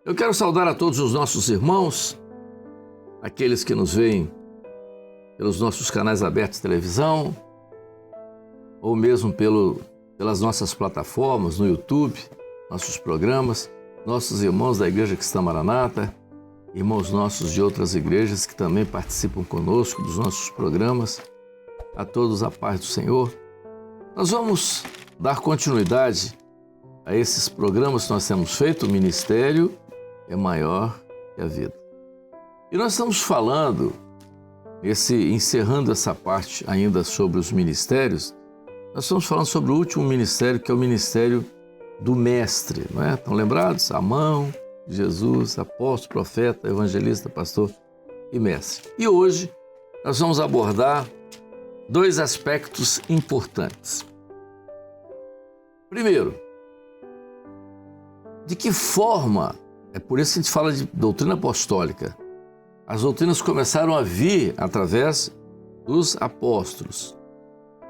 Eu quero saudar a todos os nossos irmãos, aqueles que nos veem pelos nossos canais abertos de televisão, ou mesmo pelas nossas plataformas no YouTube, nossos programas, nossos irmãos da Igreja Cristã Maranata, irmãos nossos de outras igrejas que também participam conosco dos nossos programas. A todos a paz do Senhor. Nós vamos dar continuidade a esses programas que nós temos feito. O ministério é maior que a vida. E nós estamos falando, encerrando essa parte ainda sobre os ministérios, nós estamos falando sobre o último ministério, que é o ministério do mestre, não é? Estão lembrados? A mão de Jesus, apóstolo, profeta, evangelista, pastor e mestre. E hoje nós vamos abordar dois aspectos importantes. Primeiro, de que forma, é por isso que a gente fala de doutrina apostólica, as doutrinas começaram a vir através dos apóstolos.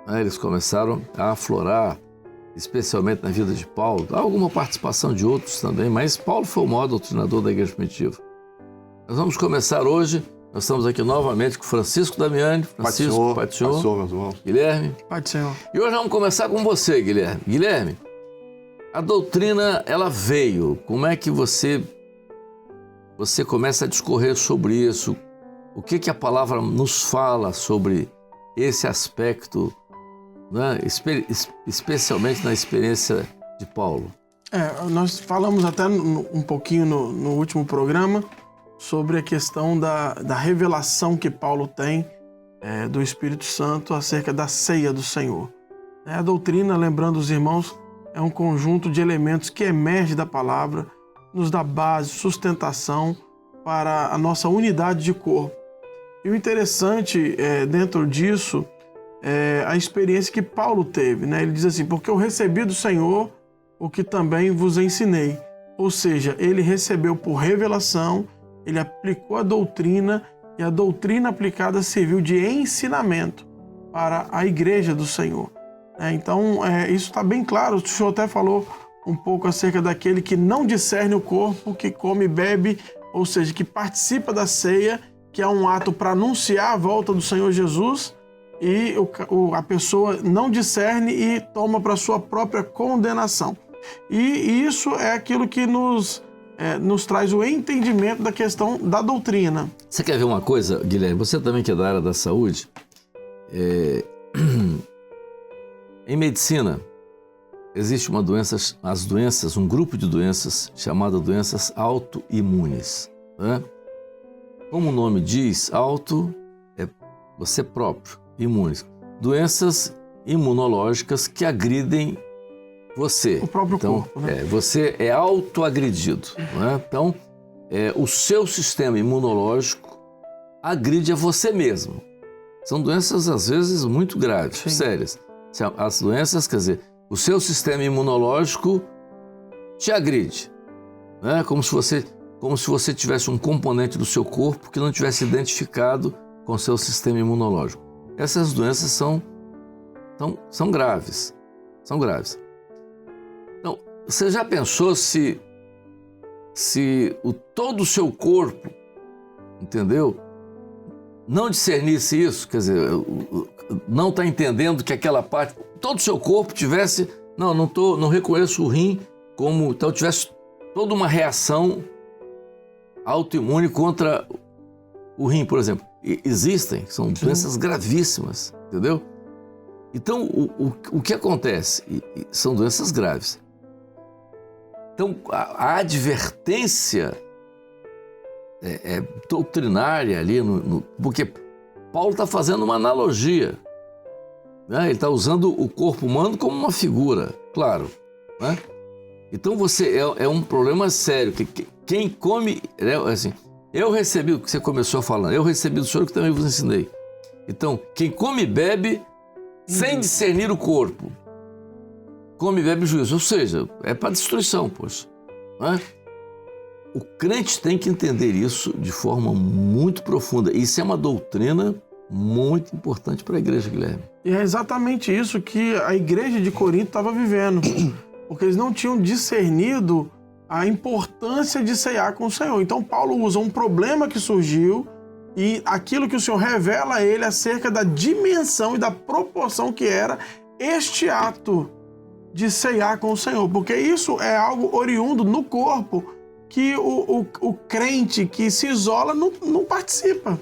Eles começaram a aflorar, especialmente na vida de Paulo. Há alguma participação de outros também, mas Paulo foi o maior doutrinador da igreja primitiva. Nós vamos começar hoje, nós estamos aqui novamente com Francisco Damiani. Francisco, Pai do Senhor. Pai do Senhor, meus irmãos. Guilherme. Pai do Senhor. E hoje vamos começar com você, Guilherme. Guilherme, a doutrina, ela veio. Como é que você começa a discorrer sobre isso? O que a palavra nos fala sobre esse aspecto, né? Especialmente na experiência de Paulo? Nós falamos até um pouquinho no último programa sobre a questão da revelação que Paulo tem do Espírito Santo acerca da ceia do Senhor. A doutrina, lembrando os irmãos, é um conjunto de elementos que emerge da palavra, nos dá base, sustentação para a nossa unidade de corpo. E o interessante dentro disso é a experiência que Paulo teve, né? Ele diz assim, porque eu recebi do Senhor o que também vos ensinei. Ou seja, ele recebeu por revelação, ele aplicou a doutrina e a doutrina aplicada serviu de ensinamento para a igreja do Senhor. Então, isso está bem claro. O senhor até falou um pouco acerca daquele que não discerne o corpo, que come e bebe, ou seja, que participa da ceia, que é um ato para anunciar a volta do Senhor Jesus, e a pessoa não discerne e toma para sua própria condenação. E isso é aquilo que nos traz o entendimento da questão da doutrina. Você quer ver uma coisa, Guilherme? Você também que é da área da saúde. Em medicina, existe um grupo de doenças chamado doenças autoimunes, né? Como o nome diz, auto é você próprio, imunes. Doenças imunológicas que agridem você. O próprio corpo, né? Você é autoagredido, né? Então, o seu sistema imunológico agride a você mesmo. São doenças, às vezes, muito graves, Sim. sérias. As doenças, quer dizer, o seu sistema imunológico te agride, né? Como se você tivesse um componente do seu corpo que não tivesse identificado com o seu sistema imunológico. Essas doenças são graves, são graves. Então, você já pensou se todo o seu corpo, entendeu? Não discernisse isso, quer dizer, não está entendendo que aquela parte, todo o seu corpo tivesse, não reconheço o rim como, então tivesse toda uma reação autoimune contra o rim, por exemplo. Existem, são doenças gravíssimas, entendeu? Então, o que acontece? São doenças graves. Então, a advertência doutrinária ali, porque Paulo está fazendo uma analogia, né? Ele está usando o corpo humano como uma figura, claro, né? Então é um problema sério, que quem come, assim, eu recebi o que você começou falando, eu recebi do Senhor que também vos ensinei. Então, quem come e bebe sem discernir o corpo, come e bebe juízo, ou seja, é para destruição, poxa, né? O crente tem que entender isso de forma muito profunda. Isso é uma doutrina muito importante para a igreja, Guilherme. E é exatamente isso que a igreja de Corinto estava vivendo. Porque eles não tinham discernido a importância de ceiar com o Senhor. Então Paulo usa um problema que surgiu e aquilo que o Senhor revela a ele acerca da dimensão e da proporção que era este ato de ceiar com o Senhor, porque isso é algo oriundo no corpo que o crente que se isola não participa.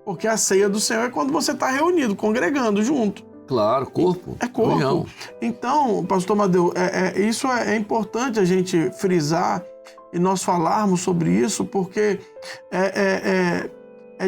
Porque a ceia do Senhor é quando você está reunido, congregando junto. Claro, corpo. É corpo. União. Então, pastor Madeu, isso é importante a gente frisar e nós falarmos sobre isso, porque é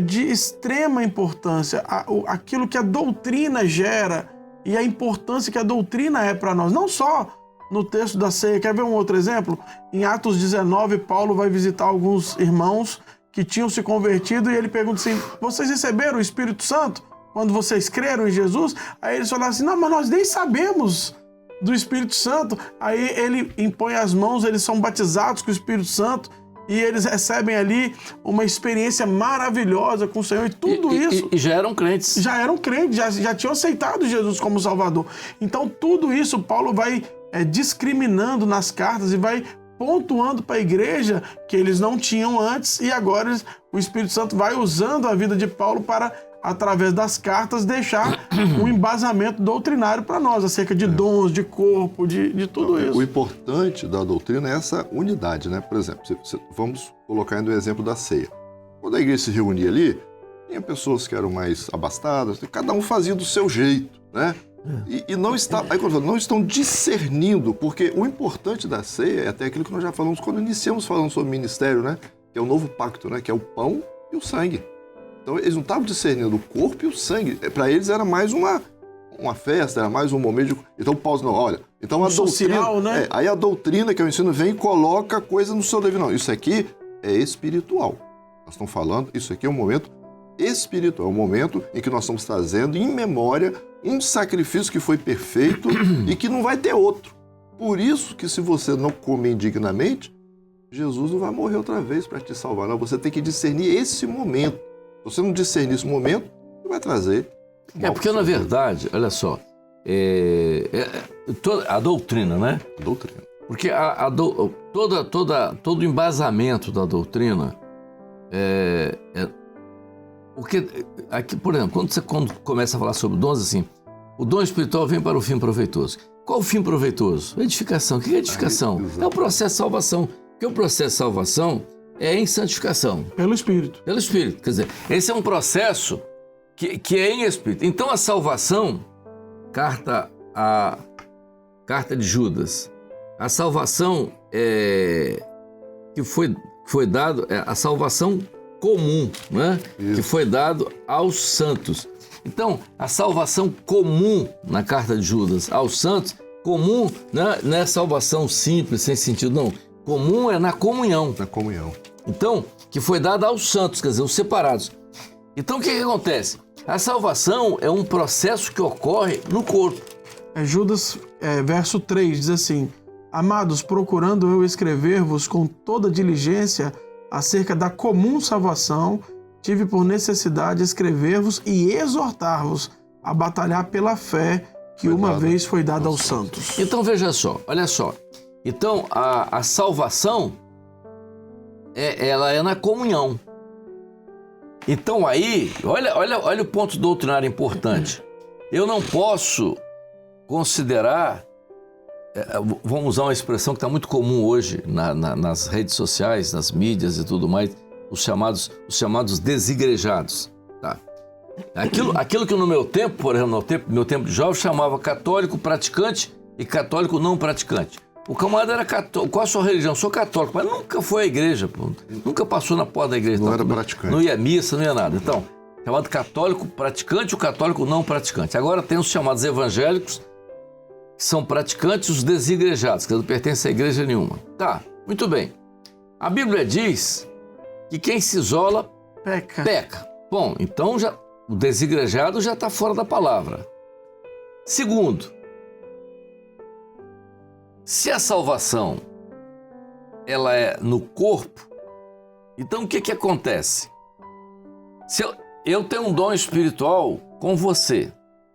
de extrema importância aquilo que a doutrina gera e a importância que a doutrina é para nós. Não só no texto da ceia. Quer ver um outro exemplo? Em Atos 19, Paulo vai visitar alguns irmãos que tinham se convertido e ele pergunta assim: vocês receberam o Espírito Santo quando vocês creram em Jesus? Aí eles falaram assim: não, mas nós nem sabemos do Espírito Santo. Aí ele impõe as mãos, eles são batizados com o Espírito Santo e eles recebem ali uma experiência maravilhosa com o Senhor. E tudo isso... E já eram crentes. Já eram crentes, já tinham aceitado Jesus como Salvador. Então tudo isso Paulo vai discriminando nas cartas e vai pontuando para a igreja que eles não tinham antes, e agora o Espírito Santo vai usando a vida de Paulo para, através das cartas, deixar um embasamento doutrinário para nós, acerca de dons, de corpo, de tudo isso. O importante da doutrina é essa unidade, né? Por exemplo, vamos colocar no exemplo da ceia. Quando a igreja se reunia ali, tinha pessoas que eram mais abastadas, cada um fazia do seu jeito, né? E não estão discernindo, porque o importante da ceia é até aquilo que nós já falamos quando iniciamos falando sobre o ministério, né? Que é o novo pacto, né? Que é o pão e o sangue. Então eles não estavam discernindo o corpo e o sangue. Para eles era mais uma festa, era mais um momento de... Então Paulo não, olha, então a social, doutrina, né? Aí a doutrina que eu ensino vem e coloca a coisa no seu devido. Não, isso aqui é espiritual. Nós estamos falando, isso aqui é um momento espiritual, é um momento em que nós estamos trazendo em memória um sacrifício que foi perfeito e que não vai ter outro. Por isso que se você não comer indignamente, Jesus não vai morrer outra vez para te salvar. Não, você tem que discernir esse momento. Se você não discernir esse momento, você vai trazer... porque na verdade, olha só, a doutrina, né? A doutrina. Porque todo o embasamento da doutrina porque, aqui, por exemplo, quando você começa a falar sobre dons, assim, o dom espiritual vem para o fim proveitoso. Qual o fim proveitoso? Edificação. O que é edificação? É o processo de salvação. Porque o processo de salvação é em santificação. Pelo Espírito. Pelo Espírito. Quer dizer, esse é um processo que é em Espírito. Então, a salvação, carta de Judas, a salvação que foi dado, a salvação comum, né? Que foi dado aos santos. Então, a salvação comum na carta de Judas aos santos, comum, né? Não é salvação simples, sem sentido, não. Comum é na comunhão. Na comunhão. Então, que foi dada aos santos, quer dizer, os separados. Então, o que acontece? A salvação é um processo que ocorre no corpo. Judas, verso 3, diz assim: amados, procurando eu escrever-vos com toda diligência acerca da comum salvação, tive por necessidade escrever-vos e exortar-vos a batalhar pela fé que uma vez foi dada aos santos. Então veja só, olha só. Então a salvação, ela é na comunhão. Então aí, olha o ponto doutrinário importante. Eu não posso considerar... vamos usar uma expressão que está muito comum hoje nas redes sociais, nas mídias e tudo mais, os chamados desigrejados. Tá? Aquilo que no meu tempo, por exemplo, no meu tempo de jovem, chamava católico praticante e católico não praticante. O camarada era católico. Qual a sua religião? Sou católico, mas nunca foi à igreja, pô. Nunca passou na porta da igreja. Não era praticante. Não ia à missa, não ia nada. Então, chamado católico praticante e o católico não praticante. Agora tem os chamados evangélicos, que são praticantes, os desigrejados, que não pertencem à igreja nenhuma. Tá, muito bem. A Bíblia diz que quem se isola peca. Bom, então o desigrejado já está fora da palavra. Segundo, se a salvação ela é no corpo, então o que acontece? Se eu tenho um dom espiritual com você,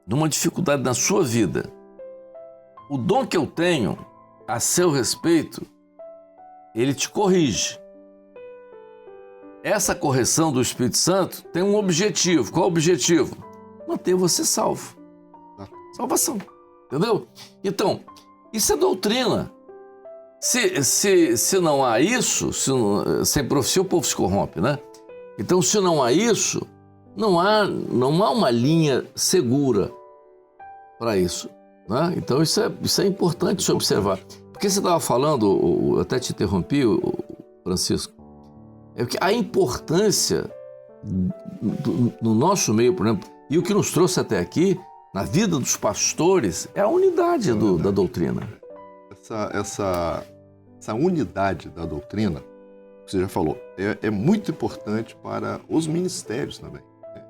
numa dificuldade na sua vida, o dom que eu tenho a seu respeito ele te corrige. Essa correção do Espírito Santo tem um objetivo. Qual o objetivo? Manter você salvo. Salvação. Entendeu? Então, isso é doutrina. Se não há isso, sem profecia o povo se corrompe, né? Então, se não há isso, não há uma linha segura para isso, né? Então, isso é importante se observar. Porque você estava falando, eu até te interrompi, Francisco, é que a importância no nosso meio, por exemplo, e o que nos trouxe até aqui, na vida dos pastores, é a unidade da doutrina. Essa unidade da doutrina, que você já falou, é muito importante para os ministérios também, né?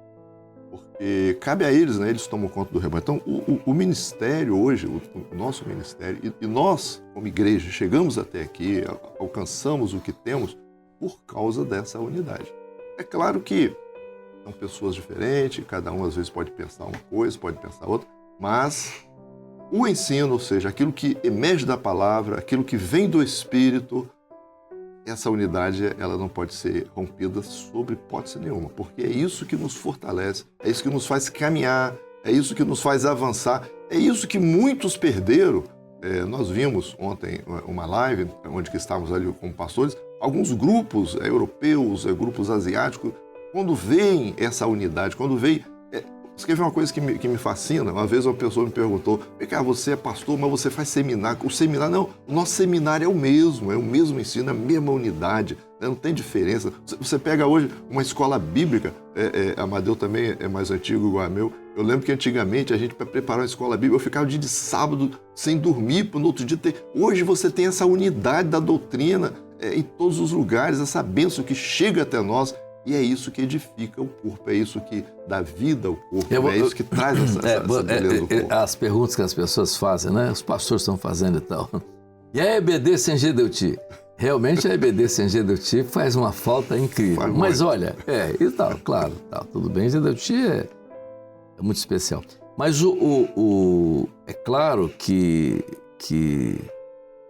Porque cabe a eles, né? Eles tomam conta do rebanho. Então, o ministério hoje, o nosso ministério, e nós, como igreja, chegamos até aqui, alcançamos o que temos por causa dessa unidade. É claro que são pessoas diferentes, cada um às vezes pode pensar uma coisa, pode pensar outra, mas o ensino, ou seja, aquilo que emerge da palavra, aquilo que vem do Espírito, essa unidade ela não pode ser rompida sob hipótese nenhuma, porque é isso que nos fortalece, é isso que nos faz caminhar, é isso que nos faz avançar, é isso que muitos perderam. Nós vimos ontem uma live, onde que estávamos ali como pastores, alguns grupos europeus, grupos asiáticos, quando veem essa unidade, quando veem... Você quer ver uma coisa que me fascina? Uma vez uma pessoa me perguntou, você é pastor, mas você faz seminário. O seminário, não, o nosso seminário é o mesmo ensino, é a mesma unidade, né? Não tem diferença. Você pega hoje uma escola bíblica, Amadeu também é mais antigo igual a meu, eu lembro que antigamente a gente, para preparar uma escola bíblica, eu ficava o dia de sábado sem dormir, para no outro dia ter... Hoje você tem essa unidade da doutrina em todos os lugares, essa bênção que chega até nós. E é isso que edifica o corpo, é isso que dá vida ao corpo, é isso que traz essa beleza do corpo. As perguntas que as pessoas fazem, né? Os pastores estão fazendo e tal. E a EBD sem Gedeuti? Realmente a EBD sem Gedeuti faz uma falta incrível. Mas olha, e tal, claro, tudo bem, Gedeuti é muito especial. Mas é claro que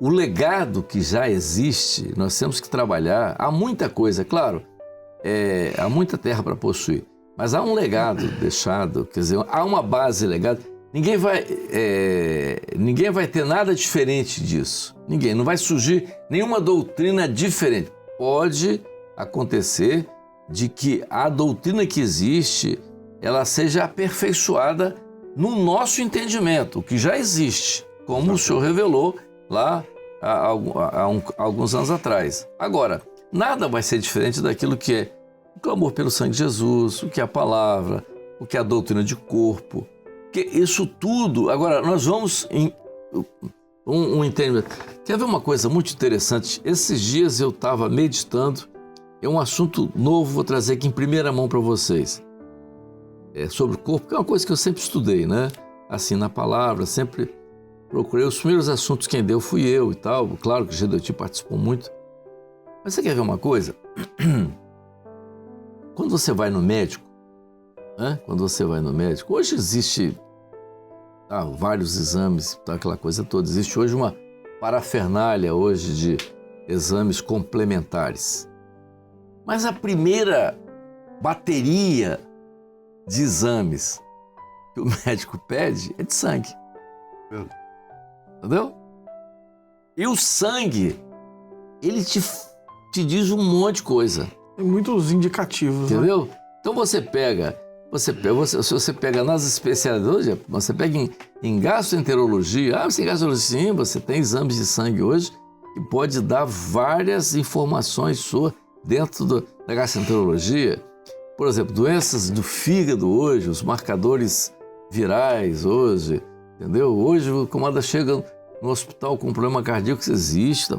o legado que já existe, nós temos que trabalhar, há muita coisa, claro, há muita terra para possuir, mas há um legado deixado, quer dizer, há uma base legado. Ninguém vai ter nada diferente disso. Ninguém, não vai surgir nenhuma doutrina diferente. Pode acontecer de que a doutrina que existe, ela seja aperfeiçoada no nosso entendimento, o que já existe, como o Senhor revelou lá há alguns anos atrás. Agora, nada vai ser diferente daquilo que é o clamor pelo sangue de Jesus, o que é a palavra, o que é a doutrina de corpo. Que isso tudo... Agora, nós vamos em um entendimento. Quer ver uma coisa muito interessante? Esses dias eu estava meditando, é um assunto novo, vou trazer aqui em primeira mão para vocês. Sobre o corpo, que é uma coisa que eu sempre estudei, né? Assim, na palavra, sempre procurei. Os primeiros assuntos quem deu fui eu e tal. Claro que o Gedeuti participou muito. Mas você quer ver uma coisa? Quando você vai no médico, né? Hoje existe vários exames, aquela coisa toda. Existe hoje uma parafernália hoje de exames complementares. Mas a primeira bateria de exames que o médico pede é de sangue. Entendeu? E o sangue, ele te diz um monte de coisa. Tem muitos indicativos, entendeu? Né? Então se você pega nas especialidades, você pega em gastroenterologia, você tem gastroenterologia, sim, você tem exames de sangue hoje que pode dar várias informações suas dentro da gastroenterologia. Por exemplo, doenças do fígado hoje, os marcadores virais hoje, entendeu? Hoje o camarada chega no hospital com um problema cardíaco que existe.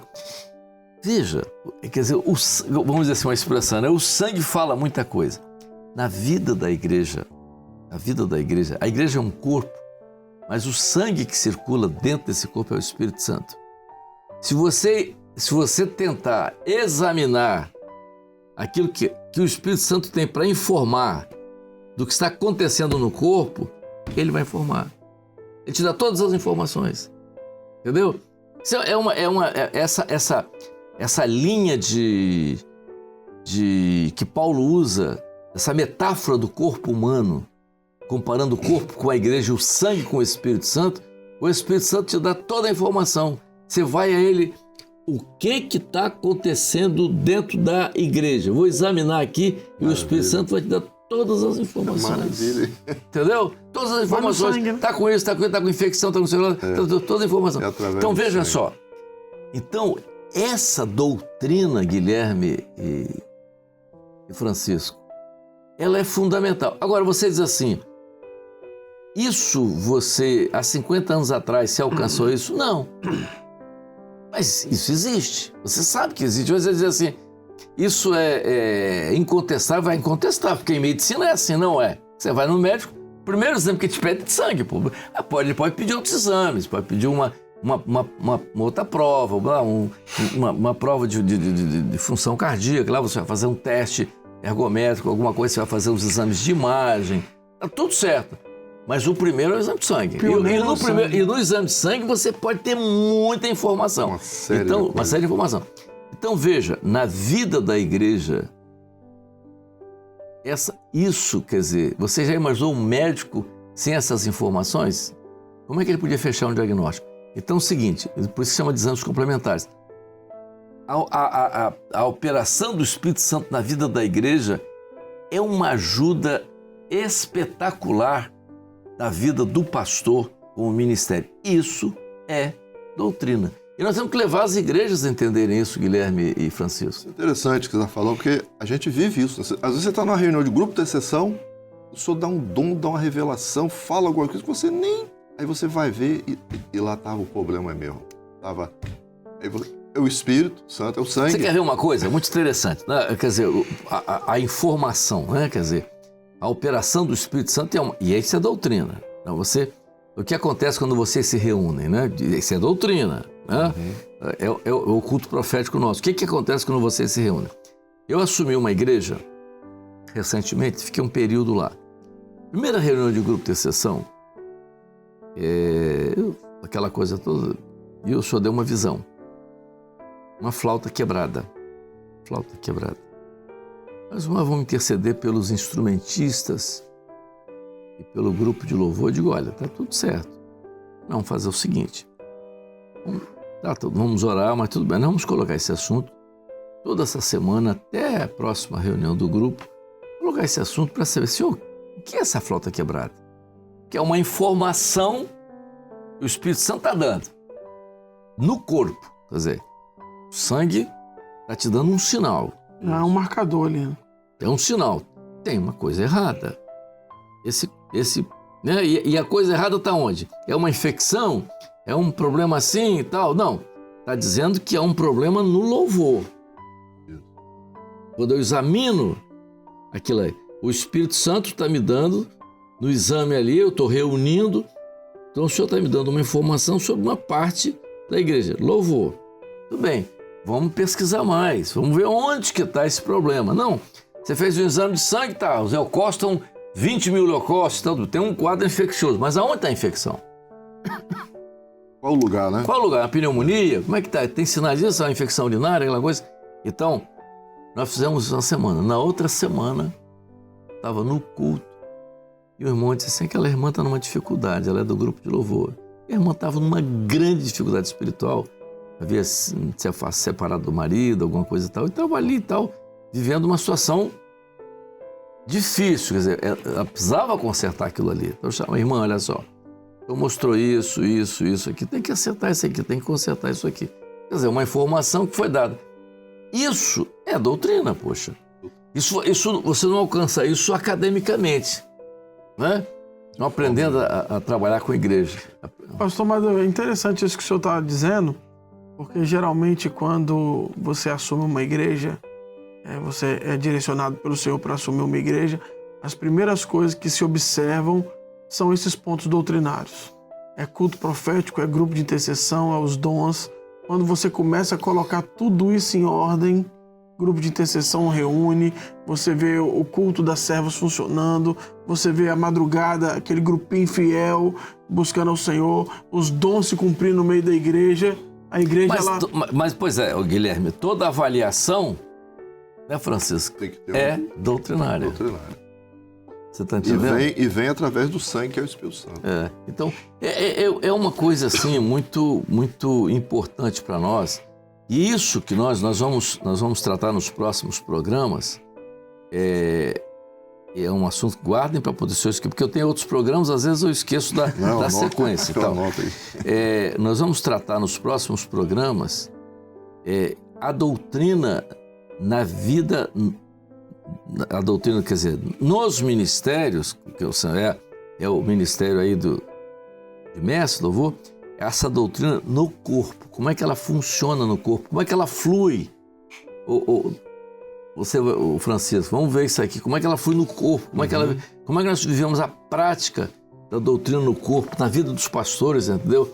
Veja, quer dizer, vamos dizer assim uma expressão, né? O sangue fala muita coisa. Na vida da igreja, a igreja é um corpo, mas o sangue que circula dentro desse corpo é o Espírito Santo. Se você tentar examinar aquilo que o Espírito Santo tem para informar do que está acontecendo no corpo, ele vai informar. Ele te dá todas as informações. Entendeu? essa linha que Paulo usa, essa metáfora do corpo humano, comparando o corpo com a igreja, o sangue com o Espírito Santo, o Espírito Santo te dá toda a informação. Você vai a ele, o que está acontecendo dentro da igreja? Vou examinar aqui e o Espírito Santo vai te dar todas as informações. Maravilha. Entendeu? Todas as informações. Está com isso, está com infecção, está com sei lá, toda a informação. Então veja só. Então, essa doutrina, Guilherme e Francisco, ela é fundamental. Agora, você diz assim, isso você, há 50 anos atrás, se alcançou isso? Não. Mas isso existe. Você sabe que existe. Você diz assim, isso é incontestável, vai incontestável, porque em medicina é assim, não é? Você vai no médico, o primeiro exame que te pede é de sangue. Ele pode pedir outros exames, pode pedir uma outra prova, uma prova de função cardíaca, lá você vai fazer um teste ergométrico, alguma coisa, você vai fazer os exames de imagem, tá tudo certo. Mas o primeiro é o exame de sangue. E no exame de sangue você pode ter muita informação. Uma série de informação. Então veja, na vida da igreja, isso, quer dizer, você já imaginou um médico sem essas informações? Como é que ele podia fechar um diagnóstico? Então é o seguinte, por isso se chama de exames complementares. A operação do Espírito Santo na vida da igreja é uma ajuda espetacular da vida do pastor com o ministério. Isso é doutrina. E nós temos que levar as igrejas a entenderem isso, Guilherme e Francisco. Interessante o que você está falando, porque a gente vive isso. Às vezes você está numa reunião de grupo de intercessão, o senhor dá um dom, dá uma revelação, fala alguma coisa que você nem... Aí você vai ver e lá estava o problema mesmo. É o Espírito Santo, é o sangue. Você quer ver uma coisa muito interessante, né? Quer dizer, a informação, né? Quer dizer, a operação do Espírito Santo e isso é doutrina. Então, o que acontece quando vocês se reúnem, né? Isso é doutrina, né? É o culto profético nosso. O que acontece quando vocês se reúnem? Eu assumi uma igreja recentemente, fiquei um período lá. Primeira reunião de grupo de intercessão, aquela coisa toda, e o senhor deu uma visão. Uma flauta quebrada. Mas nós vamos interceder pelos instrumentistas e pelo grupo de louvor. Eu digo, olha, tá tudo certo. Vamos fazer o seguinte. Vamos orar, mas tudo bem. Nós vamos colocar esse assunto toda essa semana, até a próxima reunião do grupo, colocar esse assunto para saber, senhor, o que é essa flauta quebrada? Que é uma informação que o Espírito Santo está dando no corpo. Quer dizer, o sangue está te dando um sinal. É um marcador ali. Né? É um sinal. Tem uma coisa errada. Né? E a coisa errada está onde? É uma infecção? É um problema assim e tal? Não. Está dizendo que é um problema no louvor. Quando eu examino aquilo aí, o Espírito Santo está me dando, no exame ali, eu estou reunindo, então o Senhor está me dando uma informação sobre uma parte da igreja. Louvor. Tudo bem. Vamos pesquisar mais, vamos ver onde que está esse problema. Não, você fez um exame de sangue, tá, os leucócitos estão 20 mil leucócitos, tem um quadro infeccioso, mas aonde está a infecção? Qual o lugar, né? Qual o lugar? A pneumonia? Como é que está? Tem sinais disso? A infecção urinária, aquela coisa? Então, nós fizemos isso uma semana. Na outra semana, estava no culto, e o irmão disse assim, aquela irmã está numa dificuldade, ela é do grupo de louvor. A irmã estava numa grande dificuldade espiritual, havia se separado do marido, alguma coisa e tal, e estava ali e tal, vivendo uma situação difícil, quer dizer, ela precisava consertar aquilo ali. Então eu chamo, irmã, olha só, então mostrou isso aqui, tem que acertar isso aqui, tem que consertar isso aqui. Quer dizer, uma informação que foi dada. Isso é doutrina, poxa. Isso você não alcança isso academicamente, né? Não aprendendo a trabalhar com a igreja. Pastor, mas é interessante isso que o senhor está dizendo, porque geralmente quando você assume uma igreja, você é direcionado pelo Senhor para assumir uma igreja, as primeiras coisas que se observam são esses pontos doutrinários. É culto profético, é grupo de intercessão, é os dons. Quando você começa a colocar tudo isso em ordem, grupo de intercessão reúne, você vê o culto das servas funcionando, você vê a madrugada, aquele grupinho fiel buscando ao Senhor, os dons se cumprindo no meio da igreja. A igreja, ela... Mas, pois é, Guilherme, toda avaliação, né, Francisco, Tem que ter é doutrinária. doutrinária. Você está entendendo? E vem através do sangue, que é o Espírito Santo. Então, é uma coisa assim muito, muito importante para nós. E isso que nós vamos tratar nos próximos programas é um assunto que guardem para poder ser esquecido, porque eu tenho outros programas, às vezes eu esqueço da sequência. Então, nós vamos tratar nos próximos programas a doutrina na vida, a doutrina, quer dizer, nos ministérios, que é o ministério aí de mestre, louvor, essa doutrina no corpo, como é que ela funciona no corpo, como é que ela flui. O Francisco, vamos ver isso aqui, como é que ela flui no corpo, como é que nós vivemos a prática da doutrina no corpo, na vida dos pastores, entendeu?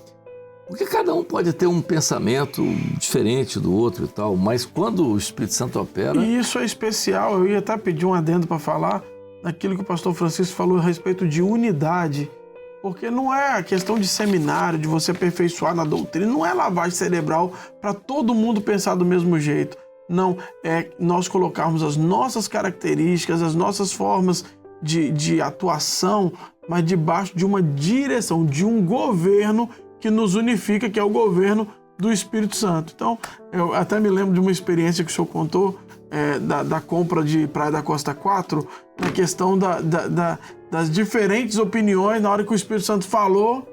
Porque cada um pode ter um pensamento diferente do outro e tal, mas quando o Espírito Santo opera... E isso é especial, eu ia até pedir um adendo para falar daquilo que o pastor Francisco falou a respeito de unidade, porque não é a questão de seminário, de você aperfeiçoar na doutrina, não é lavagem cerebral para todo mundo pensar do mesmo jeito. Não, é nós colocarmos as nossas características, as nossas formas de atuação, mas debaixo de uma direção, de um governo que nos unifica, que é o governo do Espírito Santo. Então, eu até me lembro de uma experiência que o senhor contou da compra de Praia da Costa 4, na questão das diferentes opiniões, na hora que o Espírito Santo falou,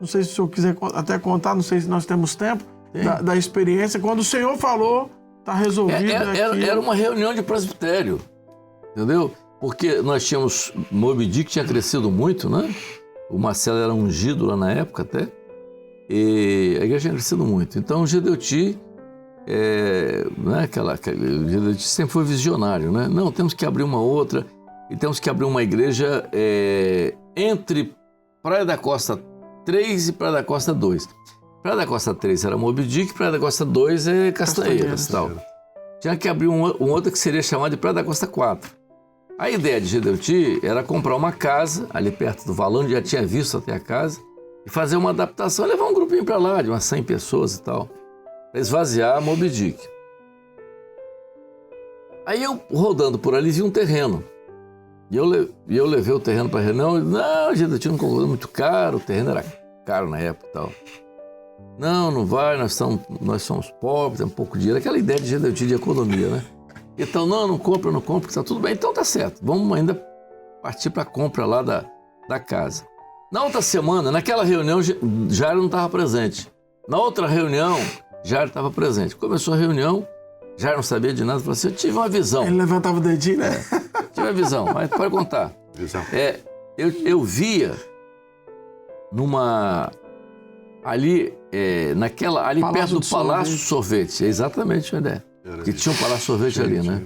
não sei se o senhor quiser até contar, não sei se nós temos tempo, da experiência, quando o Senhor falou, está resolvido. Era uma reunião de presbitério, entendeu? Porque nós tínhamos, Moby Dick tinha crescido muito, né? O Marcelo era ungido lá na época até, e a igreja tinha crescido muito. Então o Gedeuti, o Gedeuti sempre foi visionário, né? Não, temos que abrir uma outra, e temos que abrir uma igreja entre Praia da Costa 3 e Praia da Costa 2. Praia da Costa 3 era Moby Dick, Praia da Costa 2 é Castanheira. Tinha que abrir um outro que seria chamado de Praia da Costa 4. A ideia de Gedeuti era comprar uma casa ali perto do Valão, já tinha visto até a casa, e fazer uma adaptação, levar um grupinho para lá, de umas 100 pessoas e tal, para esvaziar Moby Dick. Aí eu, rodando por ali, vi um terreno. E eu levei o terreno para a reunião, não, Gedeuti não concordou, muito caro, o terreno era caro na época e tal. Não vai, nós somos pobres, tem um pouco de dinheiro. Aquela ideia de Gedeuti de economia, né? Então, não compra, está tudo bem. Então tá certo, vamos ainda partir para a compra lá da casa. Na outra semana, naquela reunião, Jairo não estava presente. Na outra reunião, Jairo estava presente. Começou a reunião, Jairo não sabia de nada, falou assim, eu tive uma visão. Ele levantava o dedinho, né? Tive uma visão, mas pode contar. Visão. Eu via ali perto do Palácio Sorvete, é exatamente a ideia. Que tinha um Palácio Sorvete ali, né?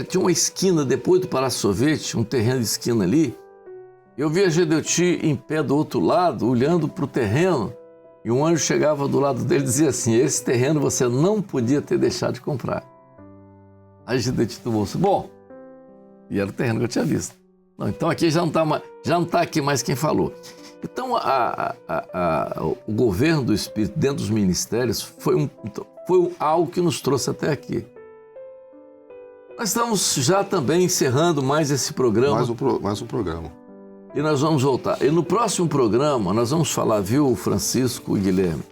Tinha uma esquina depois do Palácio Sorvete, um terreno de esquina ali. Eu via Gedeuti em pé do outro lado, olhando para o terreno, e um anjo chegava do lado dele e dizia assim, esse terreno você não podia ter deixado de comprar. Aí Gedeuti tomou assim, bom, e era o terreno que eu tinha visto. Não, então aqui já não está aqui mais quem falou. Então, o governo do Espírito dentro dos ministérios foi algo que nos trouxe até aqui. Nós estamos já também encerrando mais esse programa. Mais um programa. E nós vamos voltar. E no próximo programa, nós vamos falar, viu, Francisco e Guilherme,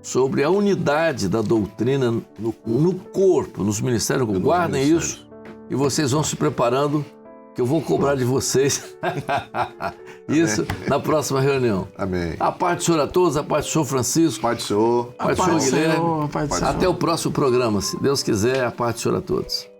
sobre a unidade da doutrina no corpo, nos ministérios. Guardem isso e vocês vão se preparando, que eu vou cobrar de vocês isso na próxima reunião. Amém. A paz do Senhor a todos, a paz do Senhor Francisco. Paz do Senhor. A paz do Senhor Guilherme. Até o próximo programa, se Deus quiser, a paz do Senhor a todos.